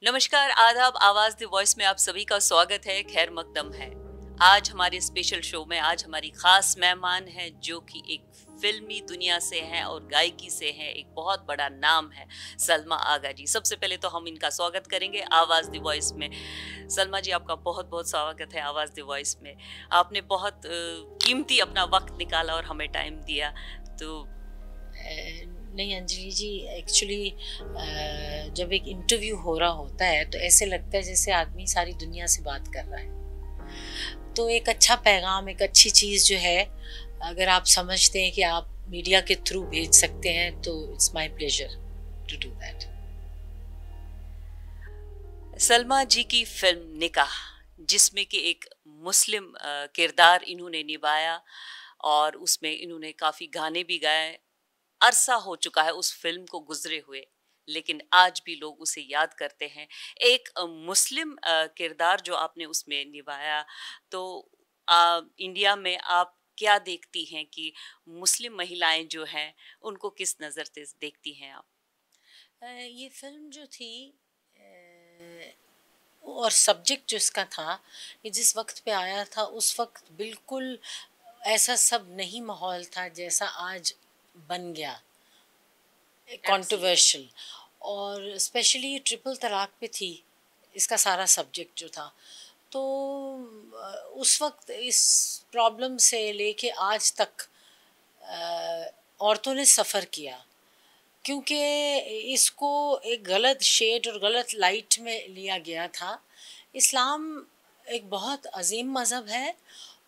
नमस्कार, आदाब, आवाज द वॉइस में आप सभी का स्वागत है। खैर मकदम है। आज हमारे स्पेशल शो में आज हमारी खास मेहमान है जो कि एक फिल्मी दुनिया से हैं और गायकी से हैं। एक बहुत बड़ा नाम है सलमा आगा जी। सबसे पहले तो हम इनका स्वागत करेंगे आवाज द वॉइस में। सलमा जी, आपका बहुत बहुत स्वागत है आवाज द वॉइस में। आपने बहुत कीमती अपना वक्त निकाला और हमें टाइम दिया। तो नहीं अंजलि जी, एक्चुअली जब एक इंटरव्यू हो रहा होता है तो ऐसे लगता है जैसे आदमी सारी दुनिया से बात कर रहा है। तो एक अच्छा पैगाम, एक अच्छी चीज़ जो है, अगर आप समझते हैं कि आप मीडिया के थ्रू भेज सकते हैं तो it's my pleasure to do that. Salma ji की फिल्म निकाह, जिसमें कि एक मुस्लिम किरदार इन्होंने निभाया और उसमें इन्होंने काफ़ी गाने भी गाए। अरसा हो चुका है उस फिल्म को गुजरे हुए, लेकिन आज भी लोग उसे याद करते हैं। एक मुस्लिम किरदार जो आपने उसमें निभाया, तो इंडिया में आप क्या देखती हैं कि मुस्लिम महिलाएं जो हैं उनको किस नज़र से देखती हैं आप? ये फिल्म जो थी और सब्जेक्ट जो इसका था, ये जिस वक्त पे आया था उस वक्त बिल्कुल ऐसा सब नहीं माहौल था जैसा आज बन गया, कंट्रोवर्शियल। और स्पेशली ट्रिपल तलाक पे थी इसका सारा सब्जेक्ट जो था। तो उस वक्त इस प्रॉब्लम से लेके आज तक औरतों ने सफ़र किया, क्योंकि इसको एक गलत शेड और गलत लाइट में लिया गया था। इस्लाम एक बहुत अजीम मज़हब है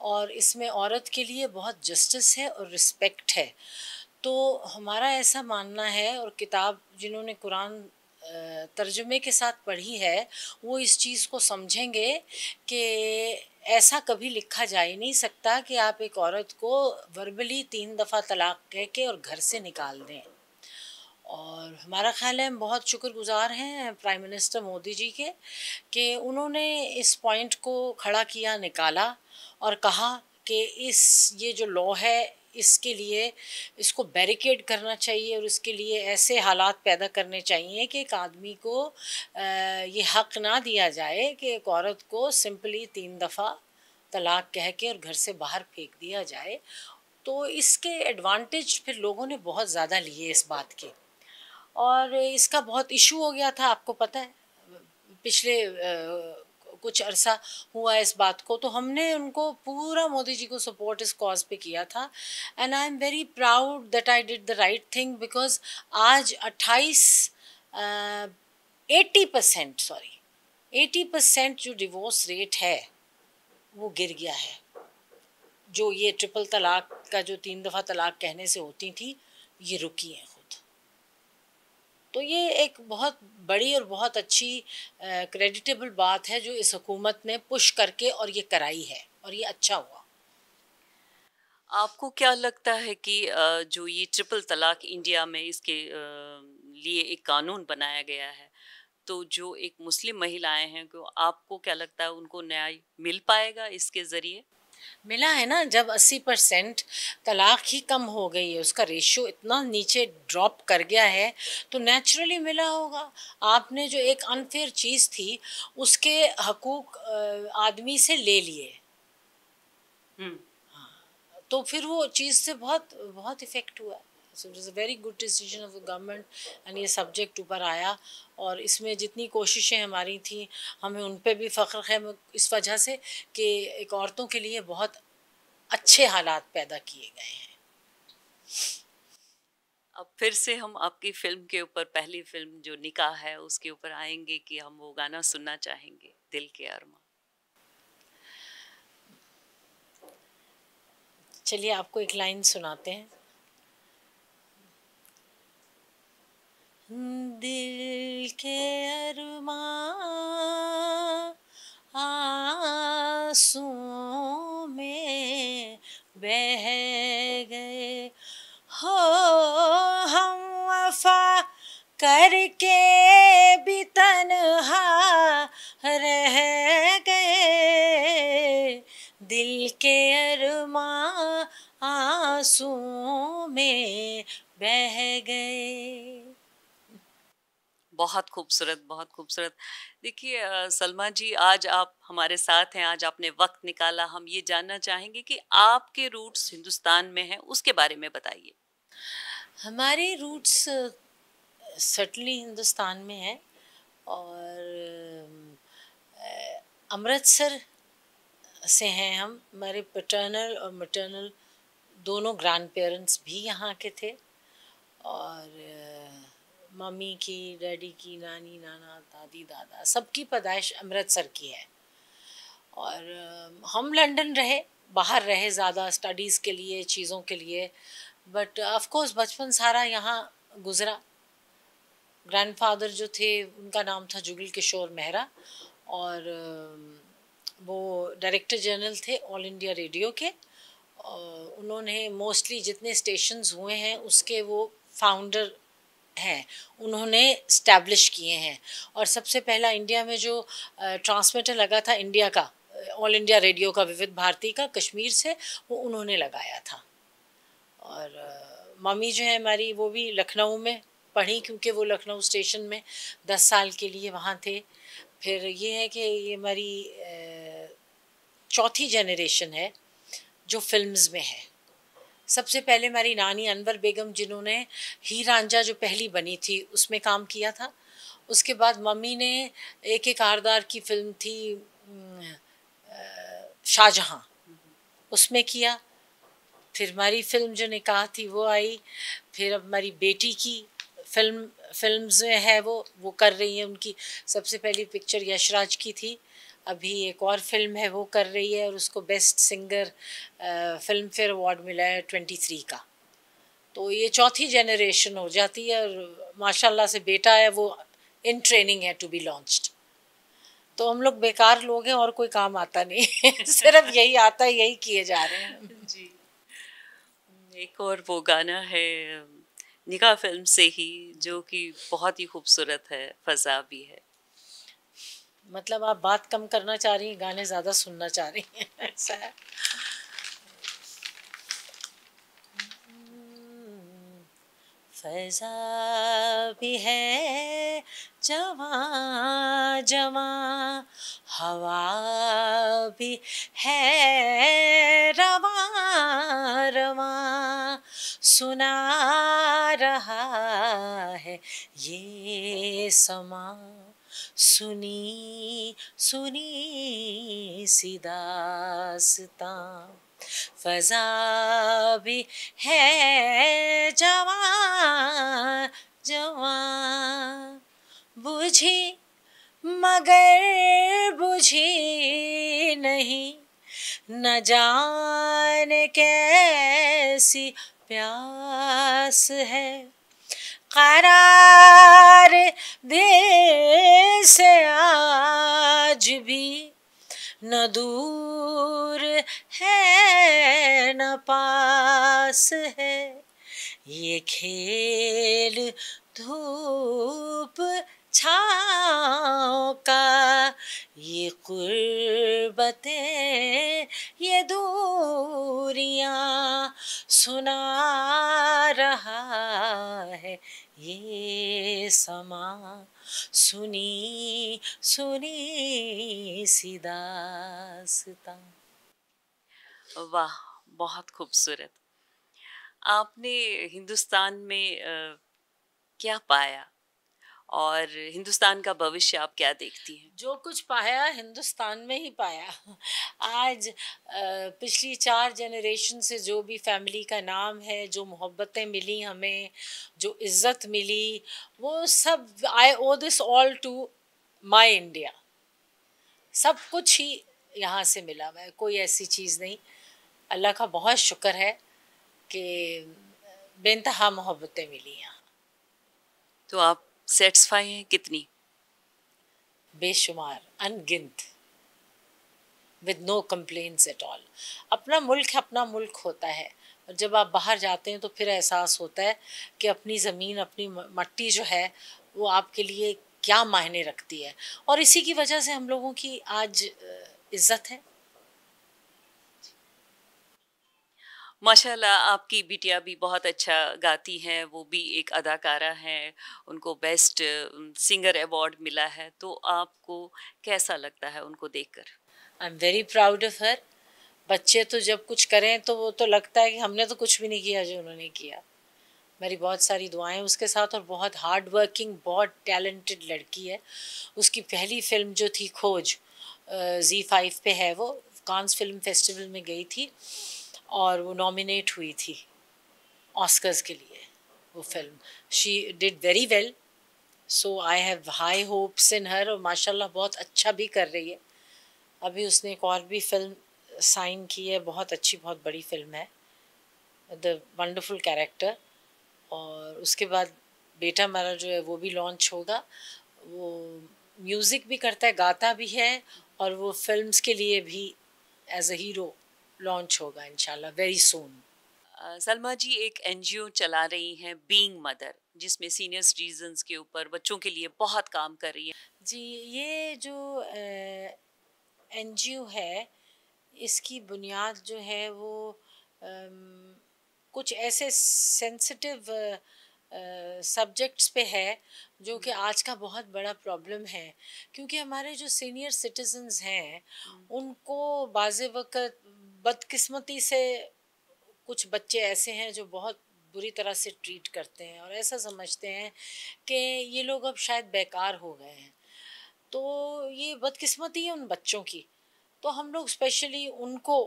और इसमें औरत के लिए बहुत जस्टिस है और रिस्पेक्ट है। तो हमारा ऐसा मानना है, और किताब जिन्होंने कुरान तर्जुमे के साथ पढ़ी है वो इस चीज़ को समझेंगे कि ऐसा कभी लिखा जा ही नहीं सकता कि आप एक औरत को वर्बली 3 दफ़ा तलाक कह के और घर से निकाल दें। और हमारा ख़्याल है, हम बहुत शुक्रगुज़ार हैं प्राइम मिनिस्टर मोदी जी के कि उन्होंने इस पॉइंट को खड़ा किया, निकाला और कहा कि ये जो लॉ है इसके लिए इसको बैरिकेड करना चाहिए और इसके लिए ऐसे हालात पैदा करने चाहिए कि एक आदमी को ये हक़ ना दिया जाए कि एक औरत को सिंपली 3 दफ़ा तलाक कह के और घर से बाहर फेंक दिया जाए। तो इसके एडवांटेज फिर लोगों ने बहुत ज़्यादा लिए इस बात के, और इसका बहुत इशू हो गया था, आपको पता है। पिछले कुछ अरसा हुआ इस बात को, तो हमने उनको पूरा मोदी जी को सपोर्ट इस कॉज पे किया था। And I am very proud that I did the right thing, because आज 80% सॉरी 80% जो डिवोर्स रेट है वो गिर गया है। जो ये ट्रिपल तलाक का जो 3 दफ़ा तलाक कहने से होती थी, ये रुकी हैं खुद। तो ये एक बहुत बड़ी और बहुत अच्छी क्रेडिटेबल बात है जो इस हुकूमत ने पुश करके और ये कराई है, और ये अच्छा हुआ। आपको क्या लगता है कि जो ये ट्रिपल तलाक इंडिया में इसके लिए एक कानून बनाया गया है, तो जो एक मुस्लिम महिलाएं हैं, को आपको क्या लगता है उनको न्याय मिल पाएगा इसके ज़रिए? मिला है ना, जब 80% तलाक ही कम हो गई है, उसका रेशियो इतना नीचे ड्रॉप कर गया है, तो नेचुरली मिला होगा। आपने जो एक अनफेयर चीज़ थी उसके हकूक आदमी से ले लिए, हुँ। तो फिर वो चीज़ से बहुत बहुत इफ़ेक्ट हुआ। So it is a very good decision of the government, and ये सब्जेक्ट ऊपर आया। और इसमें जितनी कोशिशें हमारी थी, हमें उन पे भी फ़ख्र है इस वजह से कि एक औरतों के लिए बहुत अच्छे हालात पैदा किए गए हैं। अब फिर से हम आपकी फ़िल्म के ऊपर, पहली फ़िल्म जो निकाह है उसके ऊपर आएँगे कि हम वो गाना सुनना चाहेंगे, दिल के अरमां। चलिए आपको एक लाइन सुनाते हैं। दिल के अरमां आंसुओं में बह गए हो, हम वफा करके भी तन्हा रह गए, दिल के अरमां आंसुओं में बह गए। बहुत खूबसूरत, बहुत खूबसूरत। देखिए सलमा जी, आज आप हमारे साथ हैं, आज आपने वक़्त निकाला। हम ये जानना चाहेंगे कि आपके रूट्स हिंदुस्तान में हैं, उसके बारे में बताइए। हमारे रूट्स सर्टनली हिंदुस्तान में है, और अमृतसर से हैं हम। हमारे पैटर्नल और मैटर्नल दोनों ग्रैंड पेरेंट्स भी यहाँ के थे, और मम्मी की, डैडी की, नानी, नाना, दादी, दादा सबकी पैदाइश अमृतसर की है। और हम लंदन रहे, बाहर रहे ज़्यादा स्टडीज़ के लिए, चीज़ों के लिए, बट ऑफ कोर्स बचपन सारा यहाँ गुज़रा। ग्रैंडफादर जो थे उनका नाम था जुगल किशोर मेहरा, और वो डायरेक्टर जनरल थे ऑल इंडिया रेडियो के। और उन्होंने मोस्टली जितने स्टेशंस हुए हैं उसके वो फाउंडर हैं, उन्होंने स्टैब्लिश किए हैं। और सबसे पहला इंडिया में जो ट्रांसमीटर लगा था इंडिया का, ऑल इंडिया रेडियो का, विविध भारती का, कश्मीर से, वो उन्होंने लगाया था। और मम्मी जो है हमारी, वो भी लखनऊ में पढ़ी, क्योंकि वो लखनऊ स्टेशन में 10 साल के लिए वहाँ थे। फिर ये है कि ये हमारी चौथी जनरेशन है जो फिल्म्स में है। सबसे पहले हमारी नानी अनवर बेगम, जिन्होंने हीर रांझा जो पहली बनी थी उसमें काम किया था। उसके बाद मम्मी ने एक एक आरदार की फिल्म थी शाहजहाँ, उसमें किया। फिर हमारी फिल्म जो निकाह थी वो आई। फिर अब हमारी बेटी की फिल्म्स में है, वो कर रही है। उनकी सबसे पहली पिक्चर यशराज की थी, अभी एक और फिल्म है वो कर रही है, और उसको best singer film fair award मिला है 23 का। तो ये चौथी जनरेशन हो जाती है, और माशाल्लाह से बेटा है वो इन ट्रेनिंग है टू बी लॉन्च्ड। तो हम लोग बेकार लोग हैं और कोई काम आता नहीं सिर्फ यही आता है, यही किए जा रहे हैं जी। एक और वो गाना है निकाह फ़िल्म से ही, जो कि बहुत ही खूबसूरत है, फ़ज़ा भी है। मतलब आप बात कम करना चाह रही हैं, गाने ज़्यादा सुनना चाह रही हैं ऐसा है। फ़ज़ा भी है जवां जवां, हवा भी है रवां रवां, सुना रहा है ये समा, सुनी सुनी सी दास्तां। फ़ज़ा भी है जवां जवां, बुझी मगर बुझी नहीं, न जाने कैसी प्यास है, करार दिल से आज भी न दूर है न पास है, ये खेल धूप छाँव का, ये क़ुर्बतें ये दूरियां, सुना रहा है ये समा, सुनी सुनी सी दास्तां। वाह! बहुत खूबसूरत। आपने हिंदुस्तान में क्या पाया और हिंदुस्तान का भविष्य आप क्या देखती हैं? जो कुछ पाया हिंदुस्तान में ही पाया। आज पिछली 4 जनरेशन से जो भी फैमिली का नाम है, जो मोहब्बतें मिली हमें, जो इज़्ज़त मिली, वो सब I owe this all to my India. सब कुछ ही यहाँ से मिला हुआ है, कोई ऐसी चीज़ नहीं। अल्लाह का बहुत शुक्र है कि बेइंतहा मोहब्बतें मिली यहाँ। तो आप सैटिस्फाई हैं कितनी? बेशुमार, अनगिनत, with no complaints at all. अपना मुल्क अपना मुल्क होता है, और जब आप बाहर जाते हैं तो फिर एहसास होता है कि अपनी ज़मीन, अपनी मट्टी जो है वो आपके लिए क्या मायने रखती है, और इसी की वजह से हम लोगों की आज इज़्ज़त है। माशाल्लाह आपकी बिटिया भी बहुत अच्छा गाती हैं, वो भी एक अदाकारा हैं, उनको बेस्ट सिंगर अवार्ड मिला है, तो आपको कैसा लगता है उनको देखकर? I am very proud of her. बच्चे तो जब कुछ करें तो वो तो लगता है कि हमने तो कुछ भी नहीं किया जो उन्होंने किया। मेरी बहुत सारी दुआएं उसके साथ, और बहुत हार्ड वर्किंग, बहुत टैलेंटेड लड़की है। उसकी पहली फिल्म जो थी खोज, Z5 पे है, वो कांस फिल्म फेस्टिवल में गई थी और वो नॉमिनेट हुई थी ऑस्कर्स के लिए वो फिल्म। She did very well, so I have high hopes in her, और माशाल्लाह बहुत अच्छा भी कर रही है। अभी उसने एक और भी फिल्म साइन की है, बहुत अच्छी, बहुत बड़ी फिल्म है, द वंडरफुल कैरेक्टर। और उसके बाद बेटा हमारा जो है वो भी लॉन्च होगा। वो म्यूज़िक भी करता है, गाता भी है, और वो फिल्म्स के लिए भी एज अ हीरो लॉन्च होगा इंशाल्लाह वेरी सून। सलमा जी एक एनजीओ चला रही हैं बीइंग मदर, जिसमें सीनियर सिटीजन्स के ऊपर बच्चों के लिए बहुत काम कर रही हैं। जी, ये जो एनजीओ है, इसकी बुनियाद जो है वो अम, कुछ ऐसे सेंसिटिव सब्जेक्ट्स पे है जो कि आज का बहुत बड़ा प्रॉब्लम है। क्योंकि हमारे जो सीनियर सिटीजन्स हैं उनको बाज़ वक़्त बदकिस्मती से कुछ बच्चे ऐसे हैं जो बहुत बुरी तरह से ट्रीट करते हैं और ऐसा समझते हैं कि ये लोग अब शायद बेकार हो गए हैं। तो ये बदकिस्मती है उन बच्चों की। तो हम लोग स्पेशली उनको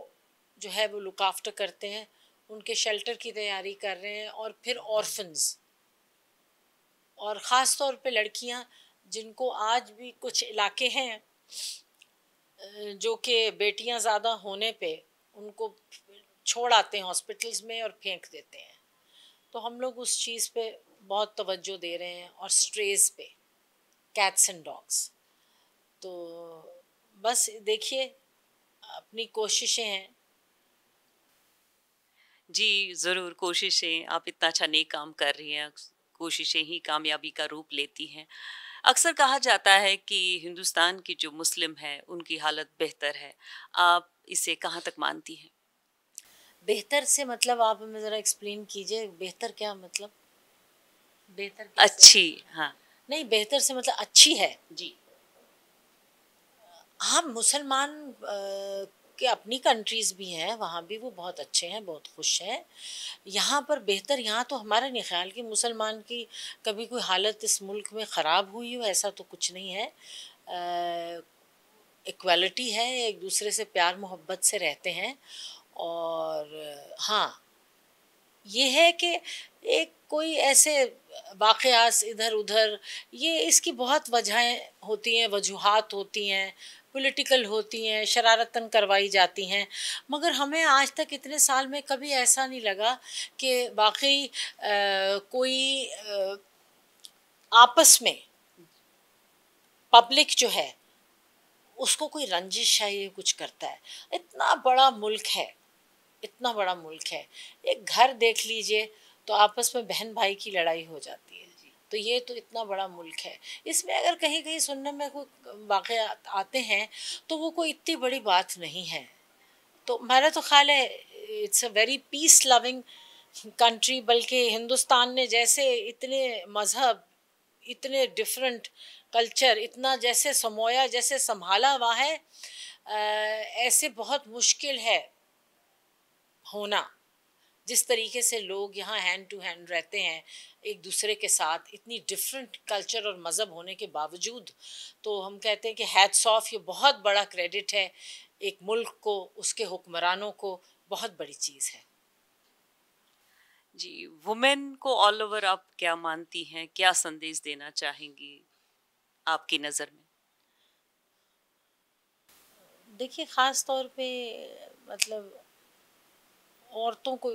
जो है वो लुक आफ्टर करते हैं, उनके शेल्टर की तैयारी कर रहे हैं, और फिर ऑर्फन्स, और ख़ास तौर पे लड़कियां जिनको आज भी कुछ इलाके हैं जो कि बेटियां ज़्यादा होने पे उनको छोड़ आते हैं हॉस्पिटल्स में और फेंक देते हैं। तो हम लोग उस चीज़ पे बहुत तवज्जो दे रहे हैं, और स्ट्रेस पे, कैट्स एंड डॉग्स। तो बस देखिए, अपनी कोशिशें हैं। जी, ज़रूर कोशिशें, आप इतना अच्छा नेक काम कर रही हैं, कोशिशें ही कामयाबी का रूप लेती हैं। अक्सर कहा जाता है कि हिंदुस्तान की जो मुस्लिम हैं, उनकी हालत बेहतर है। आप इसे कहाँ तक मानती हैं? बेहतर से मतलब आप हमें ज़रा एक्सप्लेन कीजिए, बेहतर क्या मतलब? बेहतर कैसे? अच्छी, हाँ। नहीं, बेहतर से मतलब अच्छी है। जी। हाँ, मुसलमान के अपनी कंट्रीज़ भी हैं, वहाँ भी वो बहुत अच्छे हैं, बहुत खुश हैं। यहाँ पर बेहतर, यहाँ तो हमारा नहीं ख़्याल कि मुसलमान की कभी कोई हालत इस मुल्क में ख़राब हुई हो, ऐसा तो कुछ नहीं है। इक्वालिटी है, एक दूसरे से प्यार मोहब्बत से रहते हैं। और हाँ, ये है कि एक कोई ऐसे वाक़यात इधर-उधर, ये इसकी बहुत वजहें होती हैं, वजूहात होती हैं, पॉलिटिकल होती हैं, शरारतन करवाई जाती हैं। मगर हमें आज तक इतने साल में कभी ऐसा नहीं लगा कि वाक़ई कोई आपस में पब्लिक जो है उसको कोई रंजिश है, ये कुछ करता है। इतना बड़ा मुल्क है, इतना बड़ा मुल्क है, एक घर देख लीजिए तो आपस में बहन भाई की लड़ाई हो जाती है। तो ये तो इतना बड़ा मुल्क है, इसमें अगर कहीं कहीं सुनने में कोई वाक़े आते हैं तो वो कोई इतनी बड़ी बात नहीं है। तो मेरा तो ख्याल है it's a very peace loving country. बल्कि हिंदुस्तान ने जैसे इतने मज़हब, इतने डिफरेंट कल्चर, इतना जैसे समोया, जैसे संभाला हुआ है, ऐसे बहुत मुश्किल है होना। जिस तरीके से लोग यहाँ हैंड टू हैंड रहते हैं एक दूसरे के साथ, इतनी डिफरेंट कल्चर और मज़हब होने के बावजूद, तो हम कहते हैं कि हैट्स ऑफ, ये बहुत बड़ा क्रेडिट है एक मुल्क को, उसके हुक्मरानों को, बहुत बड़ी चीज़ है। जी, वुमेन को ऑल ओवर आप क्या मानती हैं? क्या संदेश देना चाहेंगी आपकी नज़र में? देखिए, ख़ास तौर पे मतलब औरतों को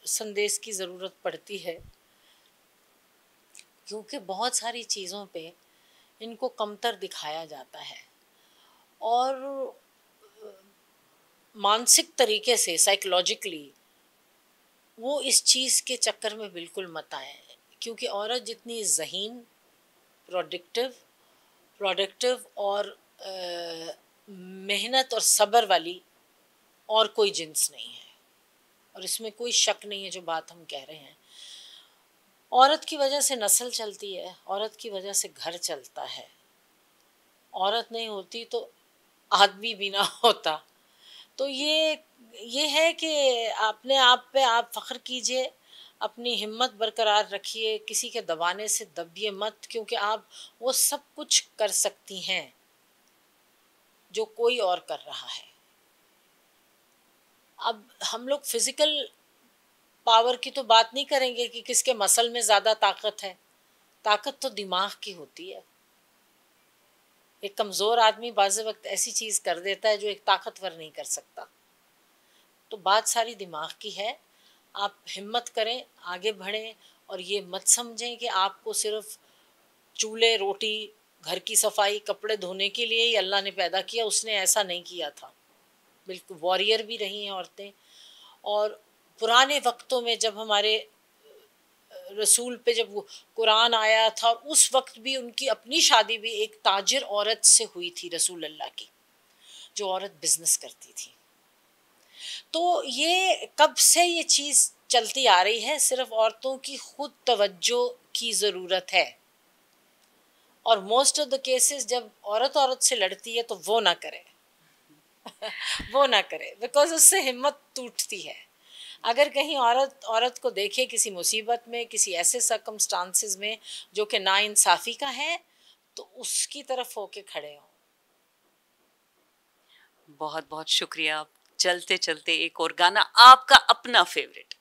संदेश की ज़रूरत पड़ती है, क्योंकि बहुत सारी चीज़ों पे इनको कमतर दिखाया जाता है। और मानसिक तरीके से, साइकोलॉजिकली, वो इस चीज़ के चक्कर में बिल्कुल मत आए। क्योंकि औरत जितनी ज़हीन, प्रोडक्टिव प्रोडक्टिव और मेहनत और सब्र वाली और कोई जिन्स नहीं है। और इसमें कोई शक नहीं है जो बात हम कह रहे हैं। औरत की वजह से नस्ल चलती है, औरत की वजह से घर चलता है। औरत नहीं होती तो आदमी भी ना होता। तो ये है कि अपने आप पे आप फ़ख्र कीजिए, अपनी हिम्मत बरकरार रखिए, किसी के दबाने से दबिए मत, क्योंकि आप वो सब कुछ कर सकती हैं जो कोई और कर रहा है। अब हम लोग फिज़िकल पावर की तो बात नहीं करेंगे कि किसके मसल में ज़्यादा ताकत है। ताकत तो दिमाग की होती है। एक कमज़ोर आदमी बाज़ वक्त ऐसी चीज़ कर देता है जो एक ताकतवर नहीं कर सकता। तो बात सारी दिमाग की है। आप हिम्मत करें, आगे बढ़ें, और ये मत समझें कि आपको सिर्फ चूल्हे, रोटी, घर की सफाई, कपड़े धोने के लिए ही अल्लाह ने पैदा किया। उसने ऐसा नहीं किया था। बिल्कुल वॉरियर भी रही हैं औरतें। और पुराने वक्तों में जब हमारे रसूल पे जब वो कुरान आया था, और उस वक्त भी उनकी अपनी शादी भी एक ताजिर औरत से हुई थी, रसूल अल्लाह की, जो औरत बिजनेस करती थी। तो ये कब से ये चीज़ चलती आ रही है, सिर्फ औरतों की खुद तवज्जो की ज़रूरत है। और मोस्ट ऑफ द केसेस जब औरत औरत से लड़ती है तो वो ना करे वो ना करे, बिकॉज उससे हिम्मत टूटती है। अगर कहीं औरत औरत को देखे किसी मुसीबत में, किसी ऐसे सर्कमस्टांसेस में जो कि नाइंसाफ़ी का है, तो उसकी तरफ होके खड़े हों। बहुत बहुत शुक्रिया। चलते चलते एक और गाना आपका अपना फेवरेट।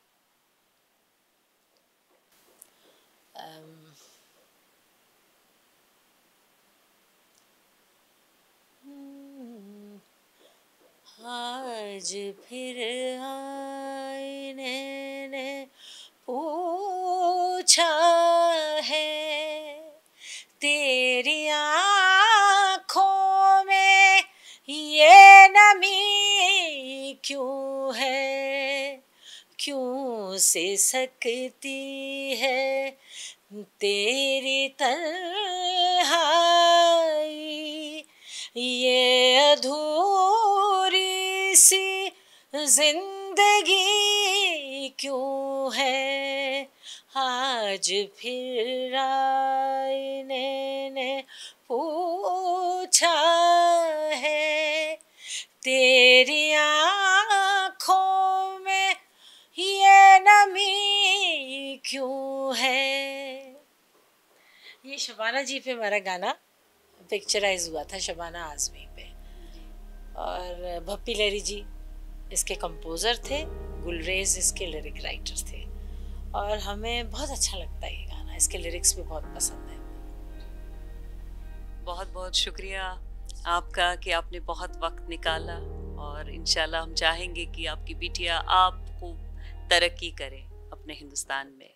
आज फिर आईने ने पूछा है, तेरी आँखों में ये नमी क्यों है, क्यों से सकती है तेरी तन्हाई, ये अधूरी सी जिंदगी क्यों है। आज फिर आईने ने पूछा है, तेरी आँखों में ये नमी क्यों है। ये शबाना जी पे मेरा गाना पिक्चराइज हुआ था, शबाना आज़मी पे। और भप्पी लहरी जी इसके कंपोज़र थे, गुलरेज इसके लिरिक राइटर थे। और हमें बहुत अच्छा लगता है ये गाना, इसके लिरिक्स भी बहुत पसंद है। बहुत बहुत शुक्रिया आपका कि आपने बहुत वक्त निकाला, और इंशाल्लाह हम चाहेंगे कि आपकी बिटिया आप खूब तरक्की करे अपने हिंदुस्तान में।